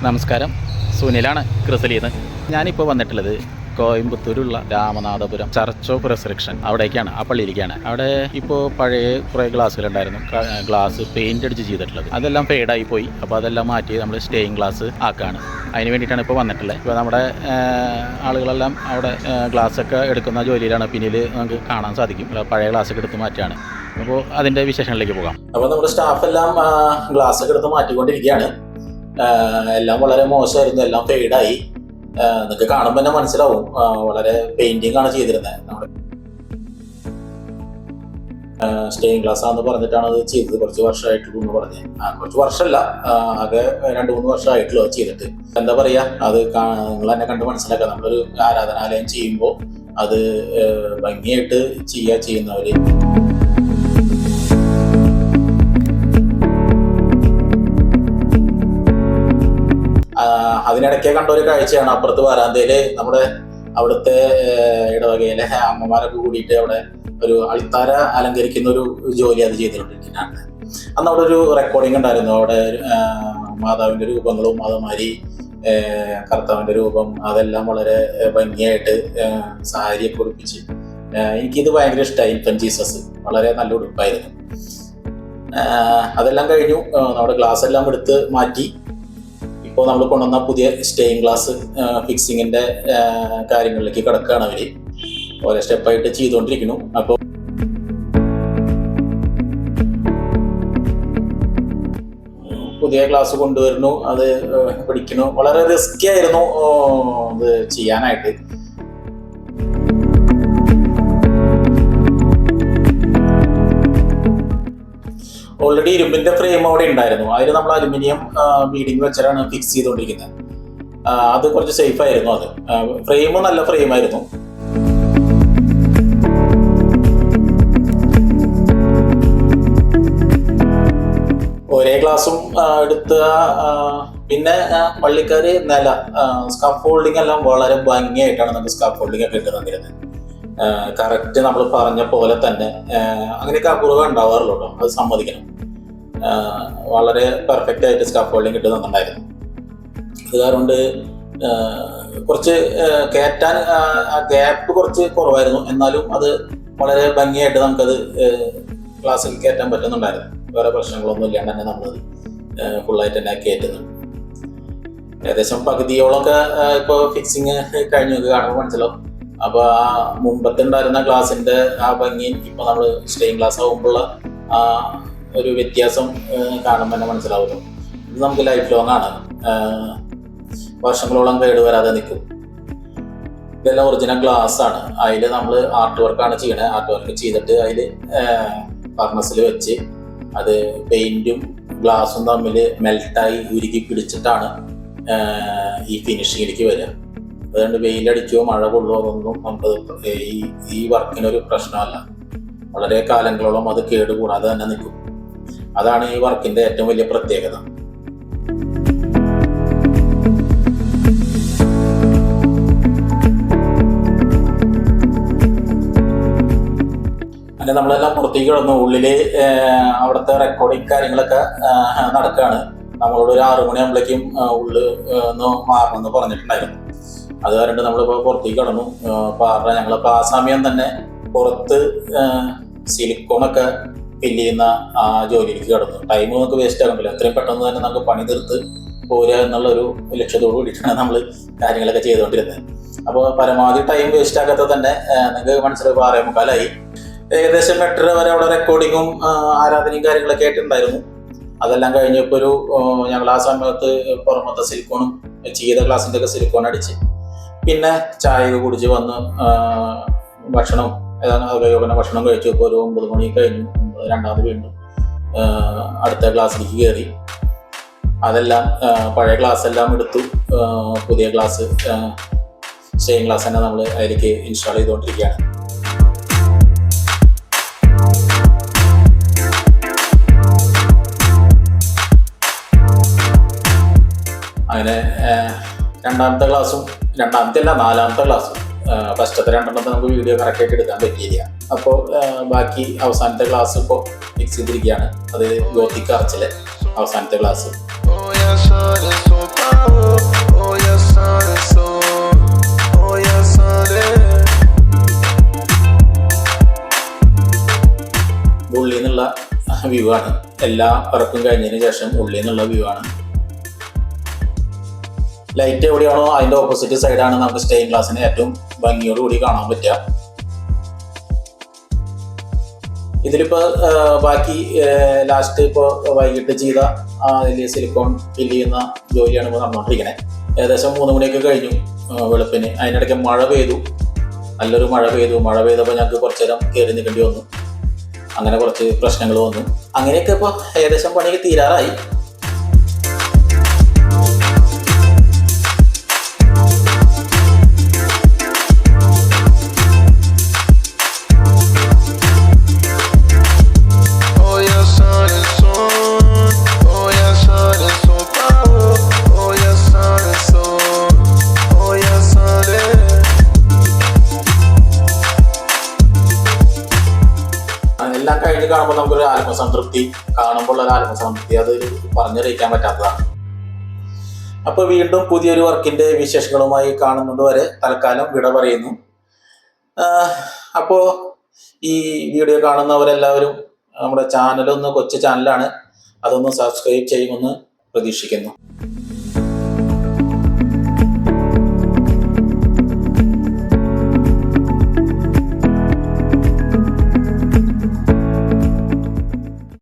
നമസ്കാരം, സുനിലാണ് ക്രിസലിന്ന്. ഞാനിപ്പോൾ വന്നിട്ടുള്ളത് കോയമ്പത്തൂരുള്ള രാമനാഥപുരം ചർച്ച് ഓഫ് റെസറക്ഷൻ അവിടേക്കാണ്, ആ പള്ളിയിലേക്കാണ്. അവിടെ ഇപ്പോൾ പഴയ കുറേ ഗ്ലാസ്സുകളുണ്ടായിരുന്നു, ഗ്ലാസ് പെയിൻ്റ് അടിച്ച് ചെയ്തിട്ടുള്ളത്. അതെല്ലാം ഫെയ്ഡായി പോയി. അപ്പോൾ അതെല്ലാം മാറ്റി നമ്മൾ സ്റ്റേയിങ് ഗ്ലാസ് ആക്കുകയാണ്. അതിന് വേണ്ടിയിട്ടാണ് ഇപ്പോൾ വന്നിട്ടുള്ളത്. ഇപ്പോൾ നമ്മുടെ ആളുകളെല്ലാം അവിടെ ഗ്ലാസ്സൊക്കെ എടുക്കുന്ന ജോലിയിലാണ്. പിന്നിൽ നമുക്ക് കാണാൻ സാധിക്കും പഴയ ഗ്ലാസ്സൊക്കെ എടുത്ത് മാറ്റുകയാണ്. അപ്പോൾ അതിൻ്റെ വിശേഷങ്ങളിലേക്ക് പോകാം. അപ്പോൾ നമ്മുടെ സ്റ്റാഫെല്ലാം ഗ്ലാസ്സൊക്കെ എടുത്ത് മാറ്റിക്കൊണ്ടിരിക്കുകയാണ്. എല്ലാം വളരെ മോശമായിരുന്നു, എല്ലാം ഫെയ്ഡായി. നിങ്ങൾക്ക് കാണുമ്പോൾ തന്നെ മനസ്സിലാവും, വളരെ പെയിന്റിംഗ് ആണ് ചെയ്തിരുന്നത്. നമ്മുടെ സ്റ്റെയിൻ ഗ്ലാസ് ആണെന്ന് പറഞ്ഞിട്ടാണ് അത് ചെയ്തത്. കുറച്ച് വർഷമായിട്ടുള്ളൂ എന്ന് പറഞ്ഞ്, കുറച്ച് വർഷമല്ല, ആകെ 2-3 വർഷമായിട്ടുള്ളൂ അത് ചെയ്തിട്ട്. എന്താ പറയാ, അത് നിങ്ങൾ തന്നെ കണ്ട് മനസ്സിലാക്കാം. നമ്മളൊരു ആരാധനാലയം ചെയ്യുമ്പോൾ അത് ഭംഗിയായിട്ട് ചെയ്യുന്നവര് അതിനിടയ്ക്ക് കണ്ട ഒരു കാഴ്ചയാണ്. അപ്പുറത്ത് വരാന്തയില് നമ്മുടെ അവിടുത്തെ ഇടവകയിലെ അമ്മമാരൊക്കെ കൂടിയിട്ട് അവിടെ ഒരു അൾത്താര അലങ്കരിക്കുന്ന ഒരു ജോലി അത് ചെയ്തുകൊണ്ടിരിക്കുന്നതാണ്. അന്ന് അവിടെ ഒരു റെക്കോർഡിംഗ് ഉണ്ടായിരുന്നു. അവിടെ മാതാവിന്റെ രൂപങ്ങളും അതുമാതിരി കർത്താവിന്റെ രൂപം അതെല്ലാം വളരെ ഭംഗിയായിട്ട് സാരിയൊക്കെ ഉടുപ്പിച്ച്, എനിക്കിത് ഭയങ്കര ഇഷ്ടമായി. ഇൻഫന്റ് ജീസസ് വളരെ നല്ല ഉടുപ്പായിരുന്നു. അതെല്ലാം കഴിഞ്ഞു. നമ്മുടെ ഗ്ലാസ് എല്ലാം എടുത്ത് മാറ്റി. ഇപ്പോൾ നമ്മൾ കൊണ്ടുവന്ന പുതിയ സ്റ്റെയിൻ ഗ്ലാസ് ഫിക്സിങ്ങിന്റെ കാര്യങ്ങളിലേക്ക് കിടക്കുകയാണ്. അവര് ഓരോ സ്റ്റെപ്പായിട്ട് ചെയ്തുകൊണ്ടിരിക്കുന്നു. അപ്പോൾ പുതിയ ഗ്ലാസ് കൊണ്ടുവരുന്നു, അത് പിടിക്കുന്നു. വളരെ റിസ്കി ആയിരുന്നു ഇത് ചെയ്യാനായിട്ട്. ഓൾറെഡി ഇരുമ്പിന്റെ ഫ്രെയിം അവിടെ ഉണ്ടായിരുന്നു. അതിൽ നമ്മൾ അലുമിനിയം ബീഡിങ് വെച്ചാണ് ഫിക്സ് ചെയ്തുകൊണ്ടിരിക്കുന്നത്. അത് കുറച്ച് സേഫ് ആയിരുന്നു. അത് ഫ്രെയിം നല്ല ഫ്രെയിം ആയിരുന്നു. ഒരേ ഗ്ലാസും എടുത്ത പിന്നെ പള്ളിക്കാര് നില സ്കാഫ് ഫോൾഡിങ് എല്ലാം വളരെ ഭംഗിയായിട്ടാണ് നമുക്ക് സ്കാഫ് ഫോൾഡിങ് ഒക്കെ ഇട്ട് തന്നിരുന്നത്. കറക്റ്റ് നമ്മൾ പറഞ്ഞ പോലെ തന്നെ. അങ്ങനെയൊക്കെ അപൂർവം ഉണ്ടാവാറുള്ളൂ കേട്ടോ, അത് സമ്മതിക്കണം. വളരെ പെർഫെക്റ്റ് ആയിട്ട് സ്കാഫ് ഫോൾഡിങ് ഇട്ട് തന്നിട്ടുണ്ടായിരുന്നു. അത് കാരണം കുറച്ച് കയറ്റാൻ ഗ്യാപ്പ് കുറച്ച് കുറവായിരുന്നു, എന്നാലും അത് വളരെ ഭംഗിയായിട്ട് നമുക്കത് ക്ലാസ്സിൽ കയറ്റാൻ പറ്റുന്നുണ്ടായിരുന്നു. വേറെ പ്രശ്നങ്ങളൊന്നും ഇല്ലാണ്ട് തന്നെ നമ്മളത് ഫുള്ളായിട്ട് തന്നെ കയറ്റുന്നുണ്ട്. ഏകദേശം പകുതിയോളമൊക്കെ ഇപ്പോൾ ഫിക്സിങ് കഴിഞ്ഞു കാണുമ്പോൾ മനസ്സിലാവും. അപ്പൊ ആ മുമ്പത്തെ ഉണ്ടായിരുന്ന ഗ്ലാസിന്റെ ആ ഭംഗി ഇപ്പൊ നമ്മൾ സ്റ്റെയിൻ ഗ്ലാസ് ആകുമ്പോഴുള്ള ആ ഒരു വ്യത്യാസം കാണുമ്പോൾ തന്നെ മനസ്സിലാവുന്നു. ഇത് നമുക്ക് ലൈഫ് ലോങ് ആണ്, വർഷങ്ങളോളം കേട് വരാതെ നിൽക്കും. ഇതെല്ലാം ഒറിജിനൽ ഗ്ലാസ് ആണ്. അതിൽ നമ്മൾ ആർട്ട് വർക്കാണ് ചെയ്യണത്. ആർട്ട് വർക്ക് ചെയ്തിട്ട് അതിൽ ഫർണസിൽ വെച്ച് അത് പെയിന്റും ഗ്ലാസും തമ്മിൽ മെൽറ്റായി ഉരുക്കി പിടിച്ചിട്ടാണ് ഈ ഫിനിഷിങ്ങിലേക്ക് വരിക. അതുകൊണ്ട് വെയിലടിക്കുകയോ മഴ കൊള്ളുകയോ അതൊന്നും നമുക്ക് ഈ വർക്കിനൊരു പ്രശ്നമല്ല. വളരെ കാലങ്ങളോളം അത് കേടുകൂടാതെ തന്നെ നിൽക്കും. അതാണ് ഈ വർക്കിന്റെ ഏറ്റവും വലിയ പ്രത്യേകത. അങ്ങനെ നമ്മളെല്ലാം പുറത്തേക്ക് കിടന്നു. ഉള്ളില് അവിടുത്തെ റെക്കോർഡിങ് കാര്യങ്ങളൊക്കെ നടക്കുകയാണ്. നമ്മളോട് ഒരു 6 മണിയാകുമ്പോഴേക്കും ഉള്ളിൽ ഒന്ന് മാറണമെന്ന് പറഞ്ഞിട്ടുണ്ടായിരുന്നു. അത് കാരണം നമ്മളിപ്പോൾ പുറത്തേക്ക് കടന്നു. ഞങ്ങളിപ്പോൾ ആ സമയം തന്നെ പുറത്ത് സിലിക്കോണൊക്കെ ഫില്ല് ചെയ്യുന്ന ആ ജോലിയിലേക്ക് കടന്നു. ടൈം നമുക്ക് വേസ്റ്റ് ആകണ്ടല്ലോ. എത്രയും പെട്ടെന്ന് തന്നെ നമുക്ക് പണി തീർത്ത് പോരുക എന്നുള്ളൊരു ലക്ഷ്യത്തോട് കൂടിയിട്ടാണ് നമ്മൾ കാര്യങ്ങളൊക്കെ ചെയ്തുകൊണ്ടിരുന്നത്. അപ്പോൾ പരമാവധി ടൈം വേസ്റ്റ് ആക്കാത്ത തന്നെ നിങ്ങൾക്ക് മനസ്സിലായി 6:45 ഏകദേശം 8:30 വരെ അവിടെ റെക്കോർഡിങ്ങും ആരാധനയും കാര്യങ്ങളൊക്കെ ആയിട്ടുണ്ടായിരുന്നു. അതെല്ലാം കഴിഞ്ഞപ്പോൾ ഞങ്ങൾ ആ സമയത്ത് പുറമത്തെ സിലിക്കോണും ചെയ്ത ഗ്ലാസിൻ്റെ ഒക്കെ സിലിക്കോൺ അടിച്ച് പിന്നെ ചായ കുടിച്ച് വന്ന് ഭക്ഷണം ഭക്ഷണം കഴിച്ചു. ഇപ്പോൾ ഒരു 9 മണി കഴിഞ്ഞു. രണ്ടാമത് വീണ്ടും അടുത്ത ക്ലാസ്സിലേക്ക് കയറി. അതെല്ലാം പഴയ ഗ്ലാസ് എല്ലാം എടുത്തു. പുതിയ ഗ്ലാസ് സ്റ്റെയിൻ ഗ്ലാസ് തന്നെ നമ്മൾ അതിലേക്ക് ഇൻസ്റ്റാൾ ചെയ്തുകൊണ്ടിരിക്കുകയാണ്. അങ്ങനെ നാലാമത്തെ ക്ലാസ്സും ഫസ്റ്റത്തെ 2 നമുക്ക് വീഡിയോ കറക്റ്റ് ആയിട്ട് എടുക്കാൻ പറ്റിയില്ല. അപ്പോൾ ബാക്കി അവസാനത്തെ ക്ലാസ് ഇപ്പോൾ ഫിക്സ് ചെയ്തിരിക്കുകയാണ്. അത് ഗോത്തിക് ആർച്ചിലെ അവസാനത്തെ class. ya sale so pavo, oh ya sale so, oh ya sale. ഉള്ളിൽ നിന്നുള്ള വ്യൂ ആണ്. എല്ലാ വർക്കും കഴിഞ്ഞതിന് ശേഷം ഉള്ളിൽ നിന്നുള്ള വ്യൂ ആണ്. ലൈറ്റ് എവിടെയാണോ അതിന്റെ ഓപ്പോസിറ്റ് സൈഡാണ് നമുക്ക് സ്റ്റെയിൻ ഗ്ലാസിന് ഏറ്റവും ഭംഗിയോടുകൂടി കാണാൻ പറ്റുക. ഇതിലിപ്പോ ബാക്കി ലാസ്റ്റ് ഇപ്പോൾ വൈകിട്ട് ചെയ്ത സിലിക്കോൺ ഫില്ല് ചെയ്യുന്ന ജോലിയാണ് ഇപ്പോൾ നടന്നുകൊണ്ടിരിക്കുന്നത്. ഏകദേശം 3 മണിയൊക്കെ കഴിഞ്ഞു വെളുപ്പിന്. അതിനിടയ്ക്ക് മഴ പെയ്തു, നല്ലൊരു മഴ പെയ്തപ്പോൾ ഞങ്ങൾക്ക് കുറച്ചു നേരം കയറി നിൽക്കേണ്ടി വന്നു. അങ്ങനെ കുറച്ച് പ്രശ്നങ്ങൾ വന്നു. അങ്ങനെയൊക്കെ ഇപ്പോൾ ഏകദേശം പണിയൊക്കെ തീരാറായി. എല്ലാം കഴിഞ്ഞ് കാണുമ്പോൾ നമുക്കൊരു ആത്മസംതൃപ്തി, കാണുമ്പോൾ ഒരു ആത്മസംതൃപ്തി അത് പറഞ്ഞറിയിക്കാൻ പറ്റാത്തതാണ്. അപ്പോൾ വീണ്ടും പുതിയൊരു വർക്കിന്റെ വിശേഷങ്ങളുമായി കാണുന്നത് വരെ തൽക്കാലം വിട പറയുന്നു. അപ്പോൾ ഈ വീഡിയോ കാണുന്നവരെല്ലാവരും നമ്മുടെ ചാനലൊന്ന്, കൊച്ചു ചാനലാണ്, അതൊന്ന് സബ്സ്ക്രൈബ് ചെയ്യുമെന്ന് പ്രതീക്ഷിക്കുന്നു.